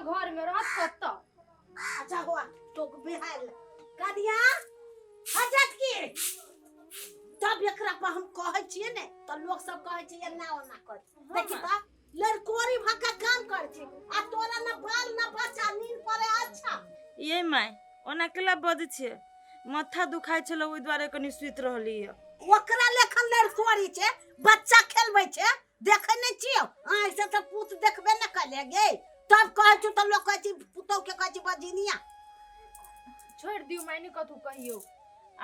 घर में रहत कत अच्छा हुआ तो बिहार कदिया हजत की तब एकरा पर हम कहै छियै ने त लोग सब कहै छै एना ओना कर देखि त लड़कोरी भक्का काम कर छी आ तोरा न बाल न बच्चा नींद पड़े अच्छा ये माय ओना केला बज छे माथा दुखाय छलो ओइ द्वारे कनी सुत रहली है ओकरा लेखन लड़कोरी छे बच्चा खेलबै छे देखै नै छियो ऐसे त पूत देखबे न कले गे तब कहै छु त लोग कहै छी पुतौ के कहै छी बजिनिया छोड़ दियो मैंने कथु कहियो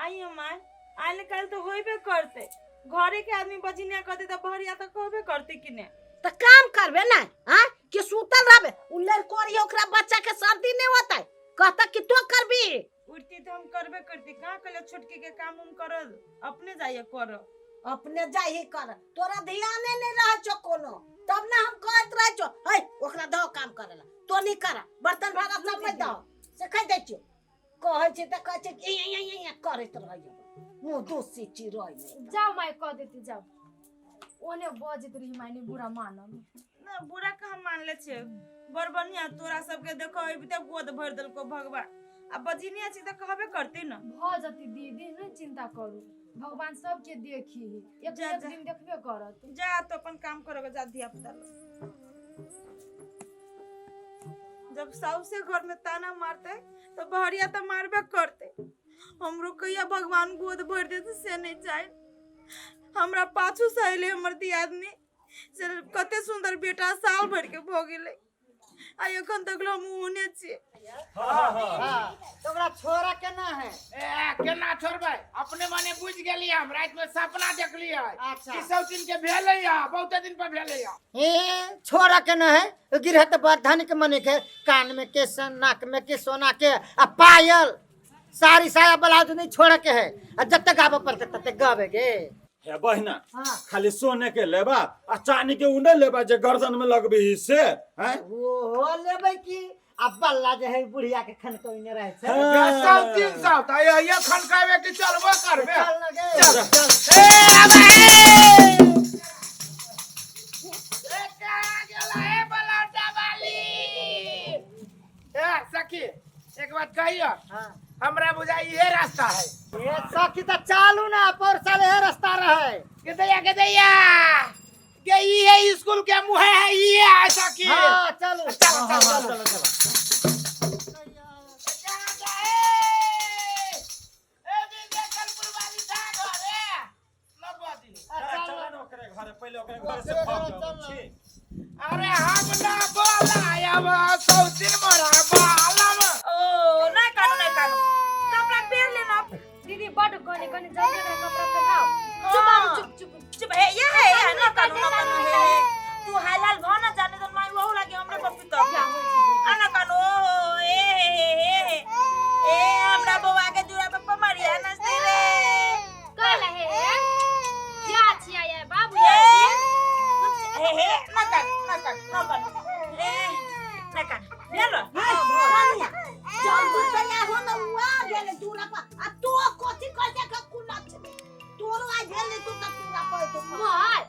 आइयो माय आइले काल तो होइबे करते घरे के आदमी बजिनिया कहते त बहरिया त कहबे करते कि ने त काम करबे ना हां कि सुतल रहबे उ लड़कोरी ओकरा बच्चा के सर्दी नै होतै कहता कि तो करबी उठती तो हम करबे करती कहां कले छोटकी के काम हम करल अपने जाइए कर अपने जाही कर तोरा ध्याने नै रह छ कोनो तब ना हम कहत रह छ हे ओकरा दो काम करेला तो नहीं करा बर्तन भाड़ा सब में दो से कह दे छ कहै छै त कहै छै या करैत रहियो मुंह दोसी चिरोय नै जाओ माय कह देती जाओ ओने बजत रही मैंने बुरा मानम ना बुरा कहां मान ले छे बरबनिया तोरा सब के देखो अबते गोद भर देल को भगवान अब बजिनिया छी त कहबे करती न भ जती दीदी न चिंता करू भगवान सबके देखी एक दिन देखबे करत जा तो अपन काम करोगे जा दिया पुता जब साउसे घर में ताना मारते तो बहरिया तो मारबे करते हमरो कहिया भगवान गोद भर देते से नहीं चाहे हमरा पाछू सहेले हमर दियादनी से कते सुंदर बेटा साल भर के भ गेले आ एखन तक हम ओने छी हां तोरा छोरा केना है केना छोड़बै अपने माने बुझ गेली हम रात में सपना देखली है अच्छा कि सब दिन के भेले या बहुत दिन पर भेले या छोरा केना है गिरह त बर्धन के मने के कान में के नाक में के सोना के आ पायल सारी साया ब्लाउज नहीं छोड़ के है आ जब तक गावे पर तब तक गावे गे हे बहिना खाली सोने के लेबा आ चांदी के उन्ने लेबा जे गर्दन में लगबे हिस्से हैं ओ लेबै की अब बल्ला जे है बुढ़िया के खनकइने रहे छै 300 त ये खनकावे कि चलबो करबे चल न गे चल ए अबे ए कहां गेला ए बलाटा वाली ए सखी एक बात कहियो हां हमरा बुझाई ये रास्ता है ये सखी त चालू ना पर साले है रास्ता रहे के दैया गई है स्कूल के मुंह है ये ऐसा की हां चलो चलो कहां गए ए भी देखलपुर वाली था घरे लगवाती चल न ओकरे घरे पहिले ओकरे घर से भाग छी अरे हम ना बोला अब सौतिन मोरा बालम ओ ना कानू कपड़ा पहन लेना दीदी बड़ गने गने जल्दी में कपड़ा पहनाओ चुप है ये है ना कानू है तू हालाल भ ना जाने तो माई वहु लागे हमरा पप्पी तो आना कानू ए हमरा बउआ के जुरा पे पमरिया नचते रे कहला है क्या छिया ये बाबू ये ना कान ना कान भेलो जल्दी तैयार हो न हुआ गेले दूरा पर आ तो कथि कहते के कुला छे तोरो आ गेले तू त पूरा पर तो माय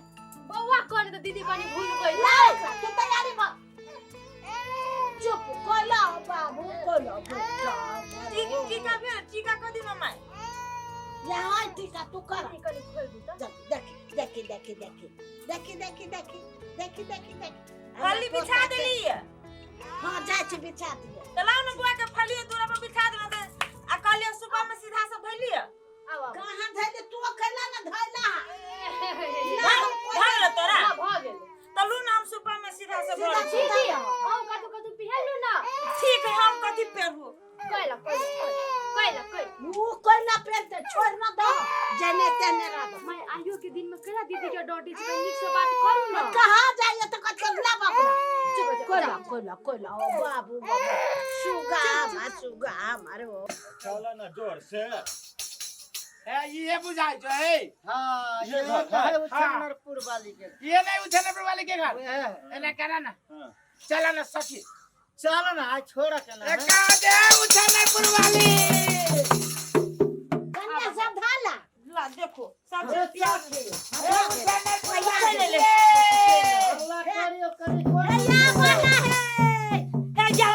बउआ करे त दीदी बनी भूल गई नहीं तू तैयारी भ चुप कोला बाबू कोला बेटा टीका कर दी मम्मा यहाँ टीका तू कर कनी खोल दी त देखी फली बिछा देली हां जाय छ बिछा दिए तलाव न बुआ के फली दूरा पर बिछा देना से आ कहलिए सुबह में सीधा से धइली आवा कहां धैले तू कैला न धैला भाग तोरा भाग गेल तलू ना हम सुबह में सीधा से भर दीदी हम कतु पहनलू ना ठीक है हम कथि पेरबू कहला मुंह कैला पेट छोड़ न दो जने तेने रह मैं आइयो के दिन में केला दीदी के डॉटी से निक से बात करू ना कहां जाइए त कचला बाबू कोला ओ बाबू सुगा मारे ओ चल न जोर से ए ये बुझाई जो है हां ये ये घर है उछनरपुर वाली के ये नहीं उछनपुर वाली के घर है एने करा ना चला ना सखी चल ना आज छोड़ा के ना का दे उछनपुर वाली कन्या सब धाला ला देखो सब प्यार ले अल्लाह करियो करी या वाला है ए जा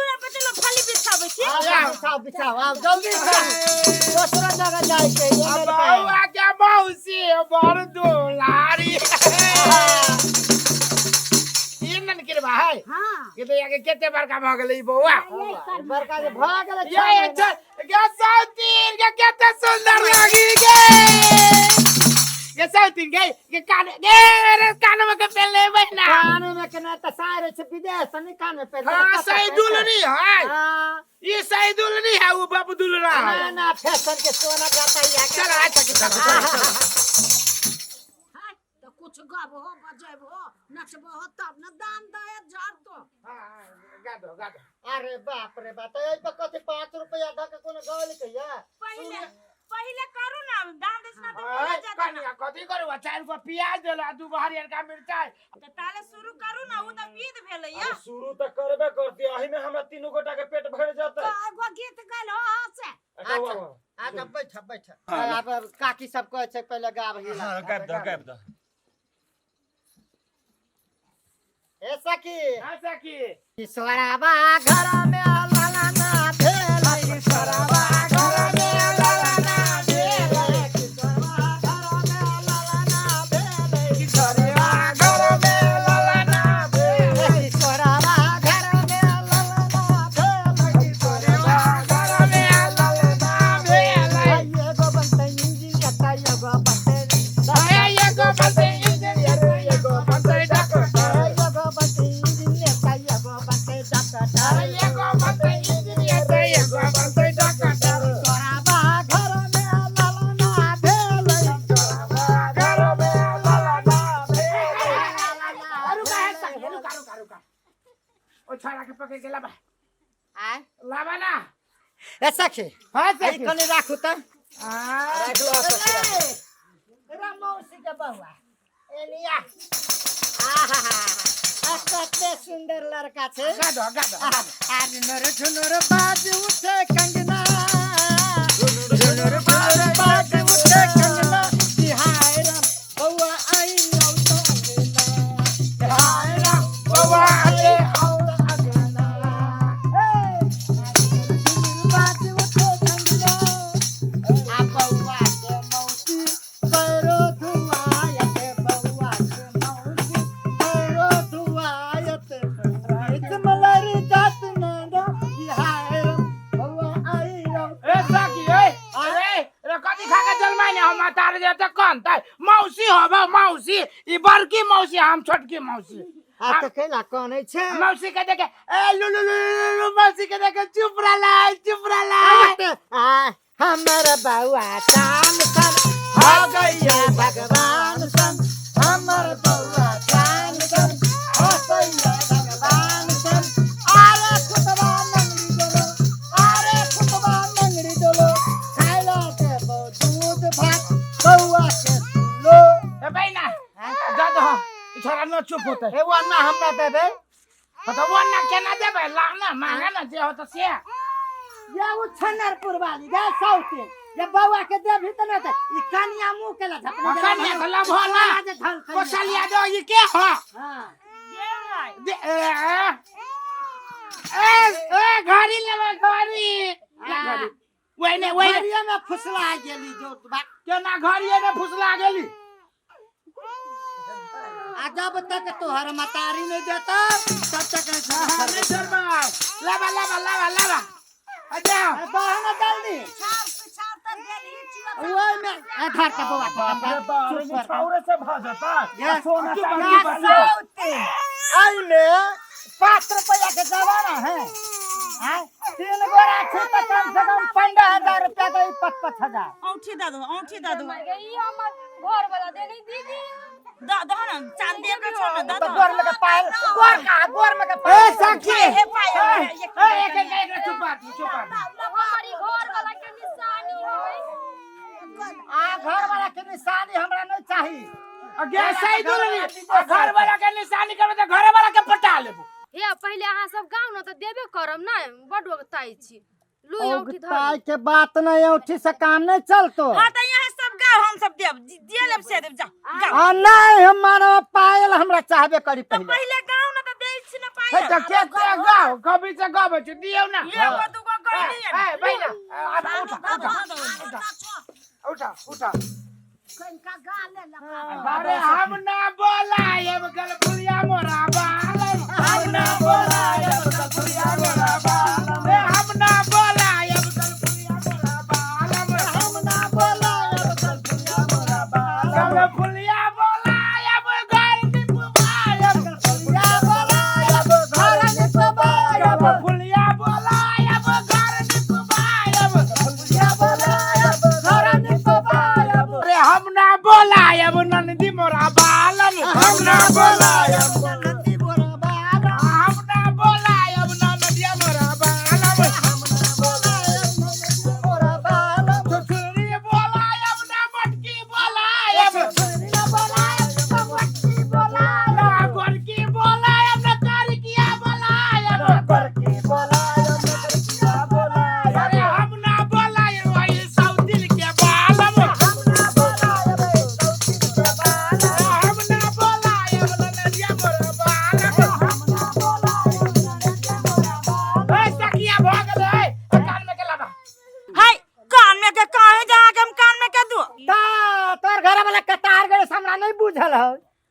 दूरा पे चलो फाली बिछावे छी बिछाओ बिछाओ आओ जल्दी दूसरा जगह जाए के ये मेरे का बउआ के मौसी बड़ दुलारी ई नन के भाई हां के तो आगे केते बड़का भ गेलै ई बउआ बड़का के भाग गेल ये गे सौतीन के केते सुंदर लागी गे सौतीन के कान रे कान में के पहले बहना कान में के ना त सारे से विदेश नहीं कान में पे हां सही दुल्हनी है हां ये सही दुल्हनी है वो बाप दुल्हना है ना ना फैशन के सोना जाता ही चल आ चल हाय तो कुछ गाबो हो बजाबो हो नचबो हो तब न दान दया जार तो गादो अरे बाप रे बाप ए पे कथि 5 रुपया द के कोनो गौल कहिया पहिले करू ना दान देसना तो ओए बोला जाता ना कनिया कथि करू 4 रुपया प्याज देला दू बहरियर का मिर्चाई तो ताले शुरू करू ना उ त विध भेलै या अरे शुरू तो करबे करती अही में हमरा तीनों गोटा के पेट भर जाता है एगो गीत गालो से अच्छा बैठ बैठ अब काकी सब कहै छै पहिले गाब ही हां गायब द ऐसा की ऐसा की ईश्वरवा घर में लाला ना भेल ईश्वरवा घर में लाला ना भेल ईश्वरवा घर में लाला ना भेल ईश्वरवा घर में लाला ना भेल ईश्वरवा घर में लाला ना भेल ईश्वरवा घर में लाला ना भेल एगो बनते इंजीनियर त एगो बनते एगो बनते इंजीनियर एगो बनते डॉक्टर एगो बनते इंजीनियर त एगो बनते डॉक्टर एगो बनते इंजीनियर एगो बनते डॉक्टर ईश्वरवा घर में लाला ना भेल ईश्वरवा घर में लाला ना भेल रुका ओ छाड़ा के पकड़ के लाबा आय लाबा ना ऐसा के हां आई कने राखू त आ राख लो रामौसी के बउआ एलिया आहा कते सुंदर लड़का छे गादो आज नर झुनर बाज उठे कंगना झुनर बाज उठे कंगना हाय राम बउआ आई नौ तो अंगना हाय राम बउआ आके और अंगना बाज उठे कंगना आ बउआ के मौसी पैरो धुआयत बउआ के मौसी पैरो धुआयत रात मलरी जात ना हाय राम बउआ आई राम ऐसा की अरे रे कथि खा के जलमाने हम तार जे त कौन त मौसी होबा मौसी ई बड़की मौसी हम छोटकी मौसी आ त केला कोन छै मौसी के देखे ए लुलु मौसी के देखे चुप रला आ हमर बउआ शाम सन हो गइया भगवान सन हमर बउआ शाम सन हो गइया भगवान सन अरे खुतबा मंगरी डोलो खाइला के दूध भात बउआ के लो ए बहिना दादा छोरा न चुप होते ए वन्ना हमरा देबे तो वो ना केना देबे लाना मांगा ना जे हो तो से या उ छनरपुर वाली गे साउथे जब बउआ के देबही त न त ई कनिया मुंह केला झपनी कनिया तो लब हो ना कोसलिया दो ये के हो हां दे ए घड़ी लेबे घड़ी वही वही में फुसला गेली जो केना घड़िए में फुसला गेली आ जब तक तोहर मतारी नहीं देता तब तक नहीं शर्मा लाबा अच्छा बहन जल्दी छाप त देली चिवा ओए में आधार के बउआ छौरे से भाजता ये सोना साउथे आई में 5 रुपया के जमाना है हां 3 गोरा छे त कम से कम 15000 रुपया दे 5-5000 औंठी दा दो ई हमर घर वाला देनी दीदी दा ना चांदी का छोड़ दा तो गोर में के पायल गोर में के ए पायल सखी ए पायल एक चुप हमारी घर वाला के निशानी है आ घर वाला के निशानी हमरा नहीं चाहिए गैस सही दूरनी घर वाला के निशानी करबे त घर वाला के पटा लेबो ये पहले अहाँ सब गाँव न तो देबे करम ना बड ताई छी लू औठी ताई के बात नहीं औठी से काम नहीं चलतो हां त यहां सब गाँव हम सब देब दे लेब से देब जा गाँव आ नहीं हमारा पायल हमरा चाहबे करी पहले पहिले गाँव न त देई छी ना हे पाए तो केते गाओ कभी से गाबे छ दियौ ना ये को दुगो गइली ए बहिना अब उठा कनका गा ले लगा अरे हम ना बोलायब गलपुरिया मोरा बालम हम ना बोलायब गलपुरिया मोरा बालम हम ना बोलायब गलपुरिया मोरा बालम हम ना बोलायब गलपुरिया मोरा बालम गलपुरिया बोलायब घर निपवायब गलपुरिया बोलायब घर निपवायब गलपुरिया बोलायब घर निपवायब गलपुरिया बोलायब घर निपवायब अरे हम ना बोलायब नंदी मोरा बालम हम ना बोलायब नंदी मोरा बालम हम ना बोलायब नंदी मोरा बालम हम ना बोलायब नंदी मोरा बालम छुरी बोलायब ना मटकी बोलायब छुरी बोलायब ना मटकी बोलायब ना गोरकी बोलायब ना करकिया बोलायब करकी बोलायब ना करकिया बोलायब अरे हम ना बोलायब वही सौदिल के बालम हम ना बोलायब सौदिल के बालम हम ना बोलायब नदिया मोरा बालम हम ना बोलायब नदिया मोरा बालम ए सखिया भ गेलै कान में के लगा हाय कान में के काहे जा के हम कान में के दू ता तोर घर वाला कतार गए हमरा नहीं बुझल हो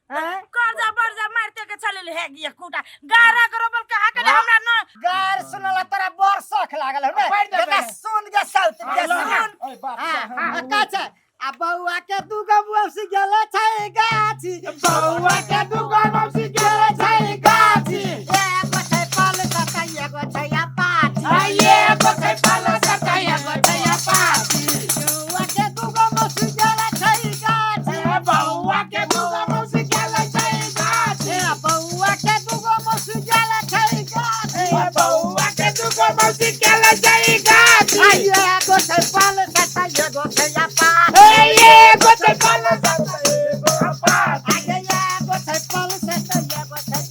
हैं कर्जा बर्जा मारते के चलल है गिया कुटा गारा करो बल कहा के हमरा न गार सुनला तोरा बड़ शौक लागल हो पढ़ दे ना सुन के साउथ के सुन ओए बाप हां का छै आ बउआ के दू गो मौसी गेले छै गाछी बउआ के दुगो मौसी गेले छै गाछी एगो छै पाल सता एगो छै अपाची आइए बखै पाला सताया गटया पाती बउआ के दू गो मौसी गेले छै गाछी बउआ के दुगो मौसी गेले छै गाछी बउआ के दू गो मौसी गेले छै गाछी बउआ के दुगो मौसी गेले छै गाछी एगो छै पाल सता एगो छै अपाची आइए बखै पाला सताया पाती एगो छै पाल सता एगो छै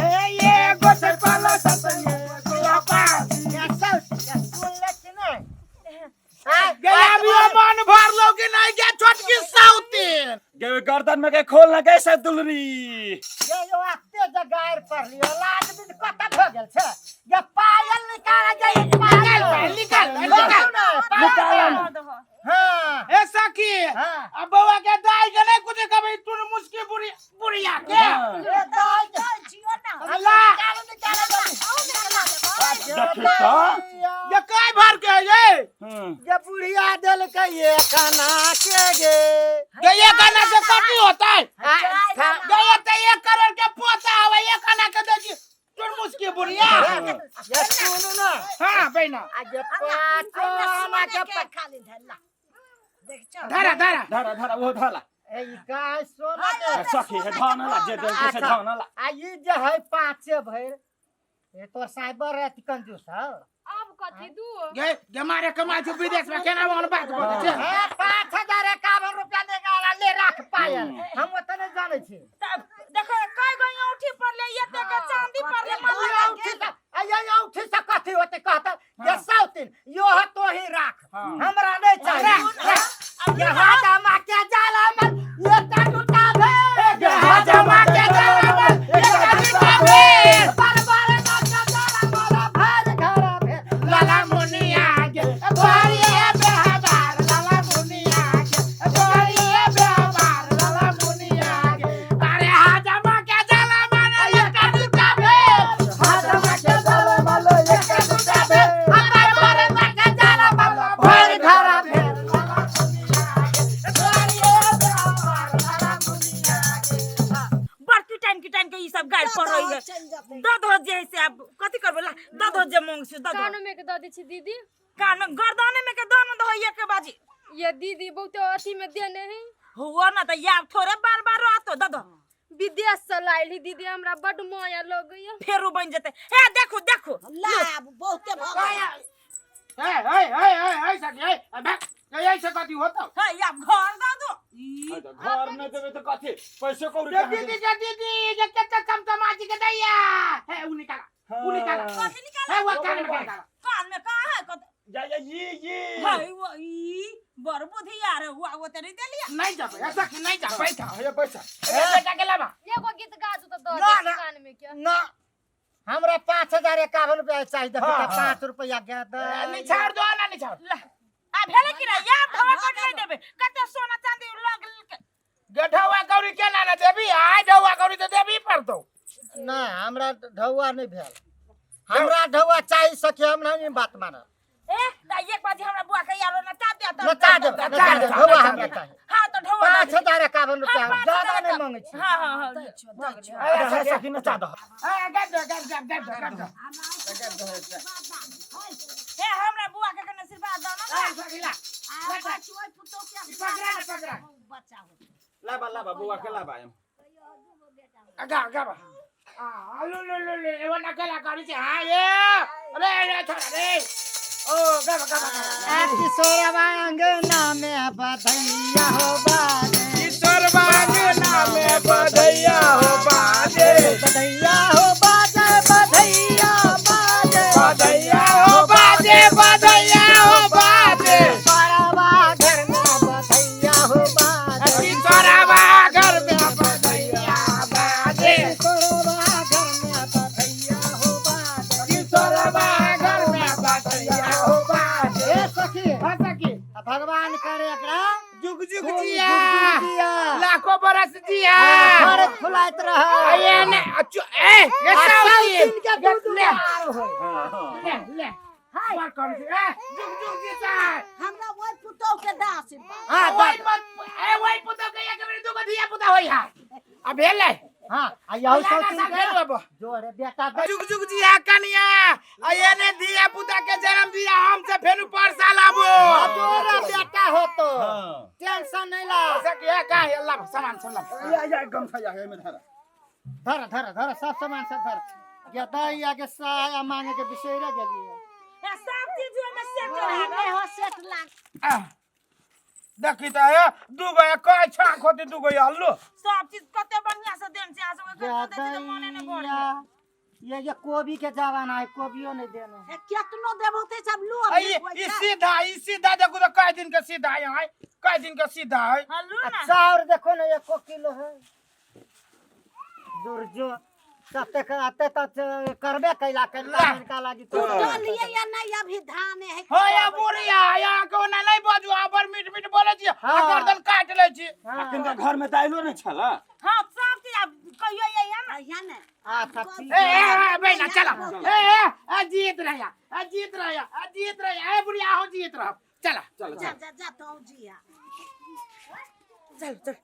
आइए बखै पाला सताया पाती गयाबियो मन भरलो कि नहीं के छोटकी साउतीन गे गर्दन में के खोलना कैसे दुलरी गायर पर लियो लाज भी कत हो गेल छै ये पायल निकाल जाई पायल निकाल हां ए सखी हां अब बउआ के दाई के नहीं कुछ कभी तू मुस्की बुढ़िया के ए दाई जियो ना अल्लाह निकाल देखी तो ये काय भर के ये ये बुढ़िया देल के ये खाना के गे ये गाना से कटी होता है खा ये तो 1 करोड़ के पोता हवे ये खाना के देखी तू मुस्की बुढ़िया ये सुन ना हां बहना आज पाचना के खाली धरला देख चल धरा धरा वो धरा ए गाय सोना के सखी है धान ला जे दे से धान ला आ ई जे है पाछे भर ये तो साइबर रहती कंजूस है अब कथी दू ये मारे कमा जो विदेश में केना वन बात बोले छे 5,051 रुपया देगा ले रख पायल हम ओतने जाने छी देखो काय गई औठी पर ले ये ते के चांदी पर ले मन उठी से कथी होते कहता ये साउथिन यो है तो ही राख हमरा नहीं चाहिए ये हाजमा के जाला में ये टूटा भे ये हाजमा के जाला में ये टूटा भे बार बार ना जाला मोरा भर घर भे लाला मुनिया के बारिए बेहबार लाला मुनिया के बारिए बेहबार लाला मुनिया के अरे हाजमा के जाला में ये टूटा भे हाजमा के जाला में ये टूटा भे बार बार ना जाला भर घर भे बड़की टाइम के ई सब गाय पर रही है दद हो जे से अब कथि करबे ला दद हो जे मांग से दद कानो में के दे छी दीदी कान में गर्दने में के दान दहोइए के बाजी ये दीदी बहुत अथी में देने है हुआ ना त यार थोड़े बार रहतो दद विदेश से लाइली दीदी हमरा बड माया लग गई फेरू बन जते हे देखो ला बहुते भगा ए सखी अब ये ऐसे कथी होता हे या घर ददो घर में देबे तो कथी पैसे को दीदी जे केते चमचमाची के दैया है उ निकाला कथि निकाल है वो कान में निकाला कान में कहां है कत जा ये हाय वो ई बर बुद्धि यार वो तेरे दे लिया नहीं जाबे ऐसा कि नहीं जा बैठा ये पैसा ए बेटा के लावा एगो गीत गा दू तो ना, दे ना। कान में क्या ना हमरा 5,051 रुपया चाहिए देखो हाँ, तो 5 रुपया गया निछाड़ दो ना निछाड़ आ भेले कि रे यार धवा कर नहीं देबे कते सोना चांदी लग के गठवा गौरी के ना देबी आय ढौआ गौरी तो देबी पड़तो ना हमरा ढौआ नहीं भेल हमरा ढौआ चाहिए सके हम नहीं बात मानब ए ता एक बाजी हमरा बुआ के यारो नचा दे त नचा दे ढौआ हमरा चाहिए हां तो ढवा 5,051 रुपया ज्यादा नहीं मांगे छी हां हां हां अरे सखी नचा दो गट ए हमरा बुआ के कने आशीर्वाद दो ना सखीला बचोय पुतो के पकड़ा बच्चा हो लाबा बुआ के लाबा गा लो एवं नकला करी छे हां ये अरे छोरा रे ओ गा किशोरवा अंगना में बधैया हो बाजे किशोर बागना में बधैया हो बाजे बधैया हो बाजे बधैया बाजे बधैया हो बाजे बधैया हो बाजे किशोरवा घर में बधैया हो बाजे किशोरवा घर में बधैया बाजे किशोरवा घर में बधैया हो बाजे किशोरवा घर में बधैया हो बाजे ए सखी हां सखी भगवान करे एकरा जुग जुग खूब जिया जुग जिया। लाखों बरस जिया घर फुलाइत रह ये ने ए ये साउथी इनके दूध ले मार होय ले हाय बात कर जुग जुग जीता हमरा ओइ पुतो के दा आशीर्वाद हां वही मत ए वही पुतो के एक बेर दुगो धिया पुता होई हा अब भेले हां आ यौ लगा सब सा घेर बाबा जोरे बेटा दे जुग जुग जिया कनिया आ ये ने धिया पुता के जन्म दिया हमसे फेनु पर साल आबो जोरे बेटा हो तो हां टेंशन नहीं ला सकिया का है अल्लाह सामान सुन या गम खा या में धरा धर सब सामान सब धर या दही आगे साया मांगे के बिसेरा गेली ए सब चीज में सेट लागे हो सेट लाग देखी त है दुगो कय छाक होती दुगो हल्लो सब चीज कते बढ़िया से देन से आसो के कते चीज मने ने बोल ये कोबी के जवाना है कोबियो नहीं देने ए केतनो देबो ते सब लो ई सीधा देखो तो कय दिन के सीधा है कय दिन के सीधा है हल्लू ना चाउर देखो ना 1 किलो है दुर्जो सत्ते का आते तक करबे कैला का लागी तो तो लिए या नहीं अभी धान है हो या बुढ़िया या को ना नहीं बाजू आबर मीठ मीठ बोले छी हाँ। गर्दन काट ले छी किनका घर में ताइलो नहीं छला हां सब चीज अब कहियो ये या या ने आ थकी ए बेना चला ए जीत रहा ए बुढ़िया हो जीत रहा चला जा तो जिया चल चल